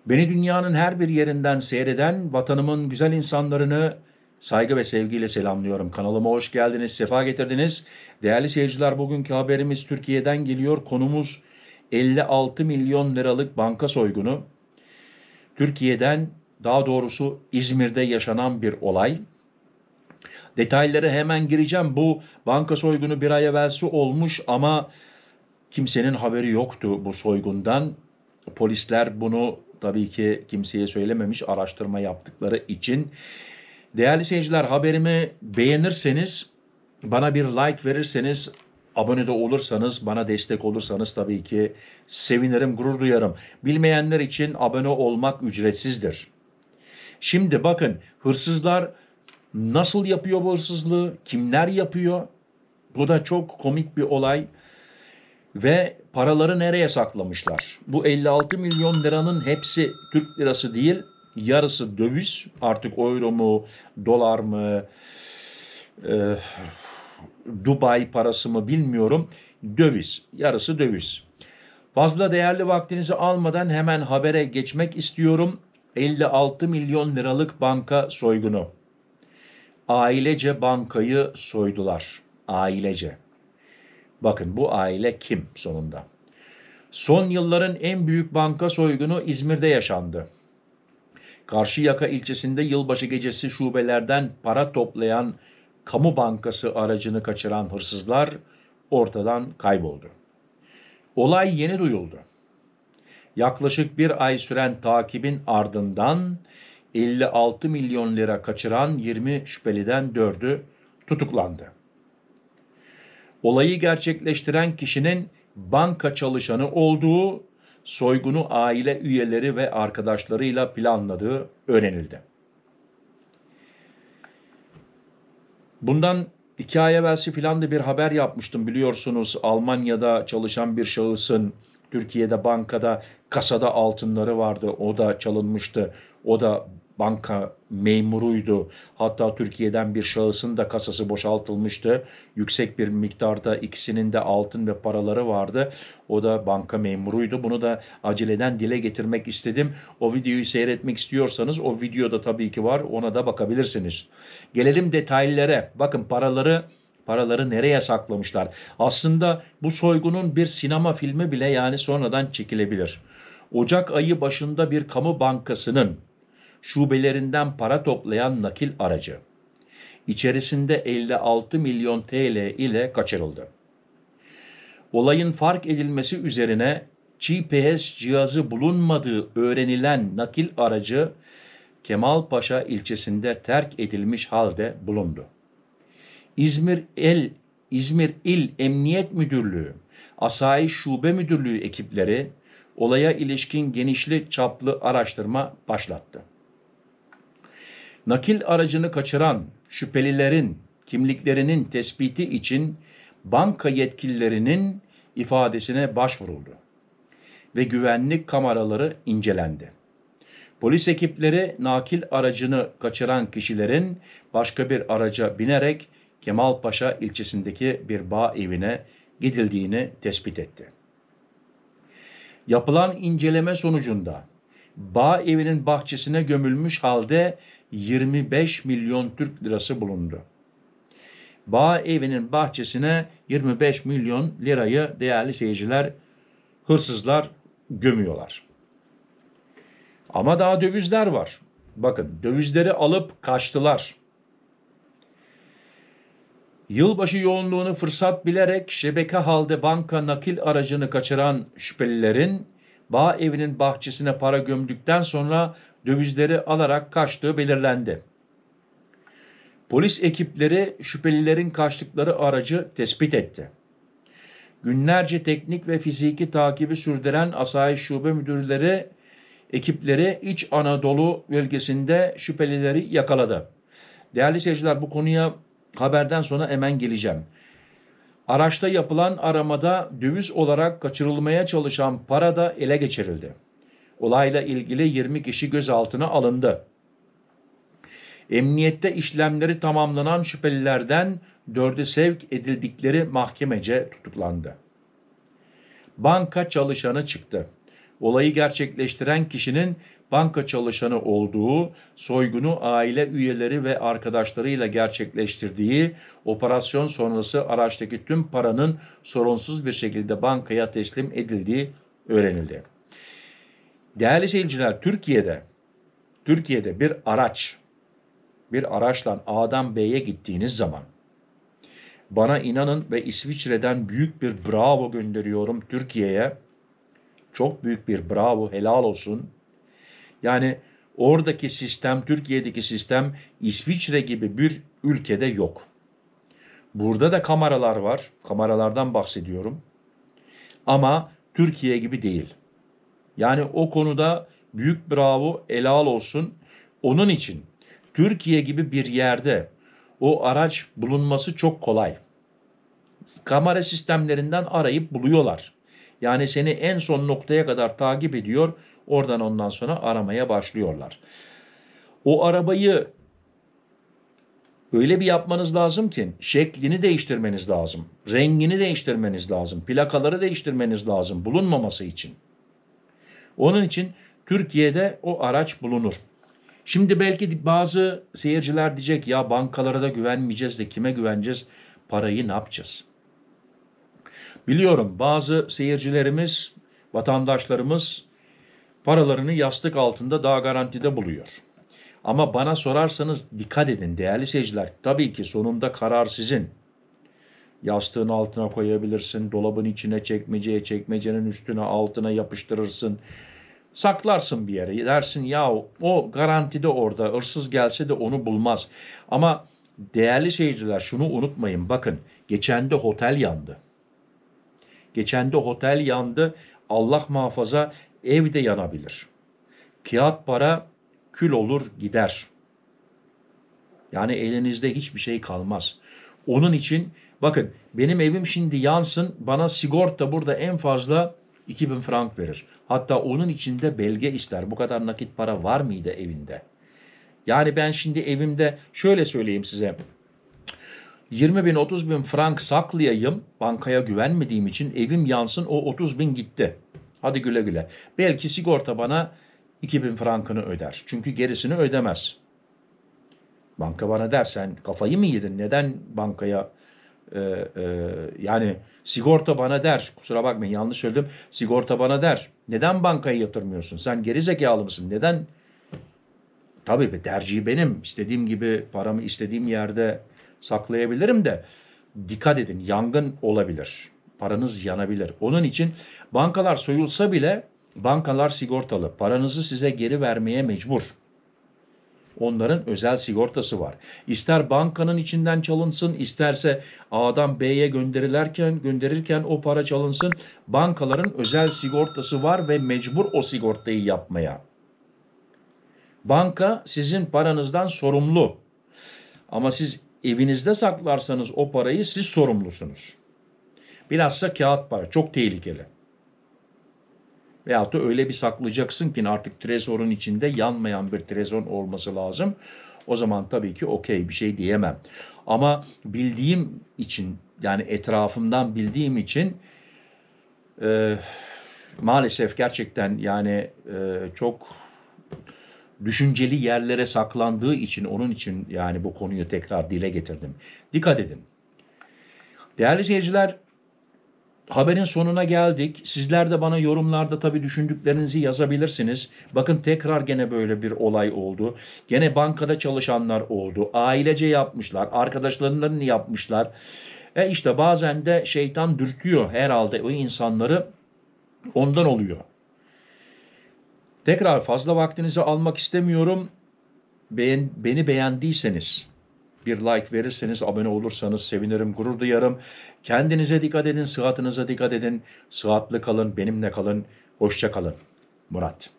Beni dünyanın her bir yerinden seyreden vatanımın güzel insanlarını saygı ve sevgiyle selamlıyorum. Kanalıma hoş geldiniz, sefa getirdiniz. Değerli seyirciler, bugünkü haberimiz Türkiye'den geliyor. Konumuz 56 milyon liralık banka soygunu. Türkiye'den, daha doğrusu İzmir'de yaşanan bir olay. Detaylara hemen gireceğim. Bu banka soygunu bir ay evvelsi olmuş ama kimsenin haberi yoktu bu soygundan. Polisler bunu tabii ki kimseye söylememiş, araştırma yaptıkları için. Değerli seyirciler, haberimi beğenirseniz, bana bir like verirseniz, abone de olursanız, bana destek olursanız tabii ki sevinirim, gurur duyarım. Bilmeyenler için abone olmak ücretsizdir. Şimdi bakın, hırsızlar nasıl yapıyor bu hırsızlığı, kimler yapıyor? Bu da çok komik bir olay. Ve paraları nereye saklamışlar? Bu 56 milyon liranın hepsi Türk lirası değil, yarısı döviz. Artık euro mu, dolar mı, e, Dubai parası mı bilmiyorum. Döviz, yarısı döviz. Fazla değerli vaktinizi almadan hemen habere geçmek istiyorum. 56 milyon liralık banka soygunu. Ailece bankayı soydular. Ailece. Bakın, bu aile kim sonunda? Son yılların en büyük banka soygunu İzmir'de yaşandı. Karşıyaka ilçesinde yılbaşı gecesi şubelerden para toplayan kamu bankası aracını kaçıran hırsızlar ortadan kayboldu. Olay yeni duyuldu. Yaklaşık bir ay süren takibin ardından 56 milyon lira kaçıran 20 şüpheliden 4'ü tutuklandı. Olayı gerçekleştiren kişinin banka çalışanı olduğu, soygunu aile üyeleri ve arkadaşlarıyla planladığı öğrenildi. Bundan 2 ay evvelsi filan da bir haber yapmıştım, biliyorsunuz. Almanya'da çalışan bir şahısın Türkiye'de bankada kasada altınları vardı. O da çalınmıştı. O da banka memuruydu. Hatta Türkiye'den bir şahısın da kasası boşaltılmıştı. Yüksek bir miktarda ikisinin de altın ve paraları vardı. O da banka memuruydu. Bunu da aceleden dile getirmek istedim. O videoyu seyretmek istiyorsanız o videoda tabii ki var. Ona da bakabilirsiniz. Gelelim detaylara. Bakın, paraları nereye saklamışlar? Aslında bu soygunun bir sinema filmi bile yani sonradan çekilebilir. Ocak ayı başında bir kamu bankasının şubelerinden para toplayan nakil aracı içerisinde 56 milyon TL ile kaçırıldı. Olayın fark edilmesi üzerine GPS cihazı bulunmadığı öğrenilen nakil aracı Kemalpaşa ilçesinde terk edilmiş halde bulundu. İzmir İl Emniyet Müdürlüğü, Asayiş Şube Müdürlüğü ekipleri olaya ilişkin genişli çaplı araştırma başlattı. Nakil aracını kaçıran şüphelilerin kimliklerinin tespiti için banka yetkililerinin ifadesine başvuruldu ve güvenlik kameraları incelendi. Polis ekipleri nakil aracını kaçıran kişilerin başka bir araca binerek Kemalpaşa ilçesindeki bir bağ evine gidildiğini tespit etti. Yapılan inceleme sonucunda bağ evinin bahçesine gömülmüş halde 25 milyon Türk lirası bulundu. Bağ evinin bahçesine 25 milyon lirayı değerli seyirciler, hırsızlar gömüyorlar. Ama daha dövizler var. Bakın, dövizleri alıp kaçtılar. Yılbaşı yoğunluğunu fırsat bilerek şebeke halde banka nakil aracını kaçıran şüphelilerin bağ evinin bahçesine para gömdükten sonra dövizleri alarak kaçtığı belirlendi. Polis ekipleri şüphelilerin kaçtıkları aracı tespit etti. Günlerce teknik ve fiziki takibi sürdüren Asayiş Şube Müdürleri ekipleri İç Anadolu bölgesinde şüphelileri yakaladı. Değerli seyirciler, bu konuya haberden sonra hemen geleceğim. Araçta yapılan aramada döviz olarak kaçırılmaya çalışan para da ele geçirildi. Olayla ilgili 20 kişi gözaltına alındı. Emniyette işlemleri tamamlanan şüphelilerden 4'ü sevk edildikleri mahkemece tutuklandı. Banka çalışanı çıktı. olayı gerçekleştiren kişinin banka çalışanı olduğu, soygunu aile üyeleri ve arkadaşlarıyla gerçekleştirdiği, operasyon sonrası araçtaki tüm paranın sorunsuz bir şekilde bankaya teslim edildiği öğrenildi. Değerli seyirciler, Türkiye'de bir araçla A'dan B'ye gittiğiniz zaman, bana inanın ve İsviçre'den büyük bir bravo gönderiyorum Türkiye'ye. Çok büyük bir bravo, helal olsun. Yani oradaki sistem, Türkiye'deki sistem İsviçre gibi bir ülkede yok. Burada da kameralar var, kameralardan bahsediyorum. Ama Türkiye gibi değil. Yani o konuda büyük bravo, helal olsun. Onun için Türkiye gibi bir yerde o araç bulunması çok kolay. Kamera sistemlerinden arayıp buluyorlar. Yani seni en son noktaya kadar takip ediyor. Oradan ondan sonra aramaya başlıyorlar. O arabayı öyle bir yapmanız lazım ki şeklini değiştirmeniz lazım. Rengini değiştirmeniz lazım. Plakaları değiştirmeniz lazım bulunmaması için. Onun için Türkiye'de o araç bulunur. Şimdi belki bazı seyirciler diyecek ya bankalara da güvenmeyeceğiz de kime güveneceğiz? Parayı ne yapacağız? Biliyorum bazı seyircilerimiz, vatandaşlarımız paralarını yastık altında daha garantide buluyor. Ama bana sorarsanız dikkat edin değerli seyirciler. Tabii ki sonunda karar sizin. Yastığın altına koyabilirsin, dolabın içine, çekmeceye, çekmecenin üstüne, altına yapıştırırsın. Saklarsın bir yere. Dersin ya o garantide orada. Hırsız gelse de onu bulmaz. Ama değerli seyirciler şunu unutmayın. Bakın geçen de otel yandı. Allah muhafaza ev de yanabilir. Kağıt para kül olur gider. Yani elinizde hiçbir şey kalmaz. Onun için bakın benim evim şimdi yansın, bana sigorta burada en fazla 2000 frank verir. Hatta onun içinde belge ister. Bu kadar nakit para var mıydı evinde? Yani ben şimdi evimde şöyle söyleyeyim size. 20 bin 30 bin frank saklayayım, bankaya güvenmediğim için evim yansın, o 30 bin gitti. Hadi güle güle. Belki sigorta bana 2000 frankını öder. Çünkü gerisini ödemez. Banka bana der sen kafayı mı yedin? Neden bankaya yani sigorta bana der. Kusura bakmayın yanlış söyledim. Sigorta bana der. Neden bankaya yatırmıyorsun? Sen geri zekalı mısın? Neden? Tabii bir tercih benim. İstediğim gibi paramı istediğim yerde saklayabilirim de dikkat edin yangın olabilir. Paranız yanabilir. Onun için bankalar soyulsa bile bankalar sigortalı. Paranızı size geri vermeye mecbur. Onların özel sigortası var. İster bankanın içinden çalınsın, isterse A'dan B'ye gönderirken o para çalınsın. Bankaların özel sigortası var ve mecbur o sigortayı yapmaya. Banka sizin paranızdan sorumlu. Ama siz evinizde saklarsanız o parayı siz sorumlusunuz. Bilhassa kağıt para çok tehlikeli. Veyahut da öyle bir saklayacaksın ki artık trezorun içinde yanmayan bir trezor olması lazım. O zaman tabii ki okey bir şey diyemem. Ama bildiğim için yani etrafımdan bildiğim için maalesef gerçekten yani çok düşünceli yerlere saklandığı için onun için yani bu konuyu tekrar dile getirdim. Dikkat edin. Değerli seyirciler, haberin sonuna geldik. Sizler de bana yorumlarda tabii düşündüklerinizi yazabilirsiniz. Bakın tekrar gene böyle bir olay oldu. Gene bankada çalışanlar oldu. Ailece yapmışlar. Arkadaşlarının yapmışlar. İşte bazen de şeytan dürtüyor herhalde o insanları. Ondan oluyor. Tekrar fazla vaktinizi almak istemiyorum. Beni beğendiyseniz bir like verirseniz, abone olursanız sevinirim, gurur duyarım. Kendinize dikkat edin, sıhhatinize dikkat edin. Sıhhatli kalın, benimle kalın. Hoşça kalın. Murat.